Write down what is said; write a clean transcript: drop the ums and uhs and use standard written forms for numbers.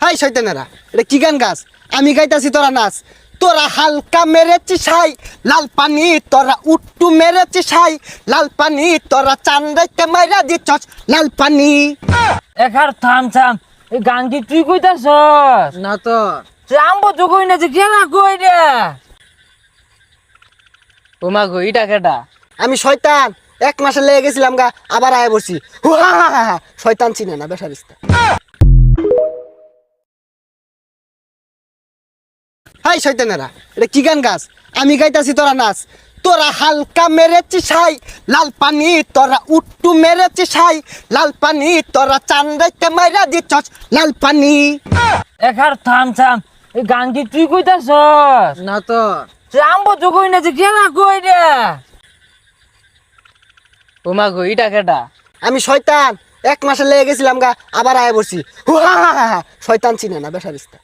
High শয়তানেরা, এটা কি গান গাছ? আমি গাইতাছি তোরা নাচ। তোরা হালকা মেরেছি সাই লাল পানি, তোরা উট্টু মেরেছি সাই লাল পানি, তোরা চান্দাইতে মাইরা দিচ্ছস লাল পানি। এখার থাম এই গান কি তুই কইতাছস? না তো আমবো তো কই না যে কেনা কই রে। ওমা গো ইটা কেডা? আমি শয়তান, 1 মাসে লেগে গেছিলাম গা, আবার আয় বসছি। শয়তান চিনে না বেসারিস্তা। হাই শয়তানেরা, এটা কি গান গাছ? আমি গাইতাছি তোরা নাচ। তোরা হালকা মেরেছি সাই লাল পানি, তোরা উট্টু মেরেছি সাই লাল পানি, তোরা চান্দাইতে মাইরা দিচ্ছস লাল পানি। এখার থাম এই গান কি তুই কইতাছস? না তো আমবো তো কই না যে কেনা কই রে। ওমা গো ইটা কেডা? আমি শয়তান, 1 মাসে লেগে গেছিলাম গা, আবার আয় বসছি। শয়তান চিনে না বেসারিস্তা।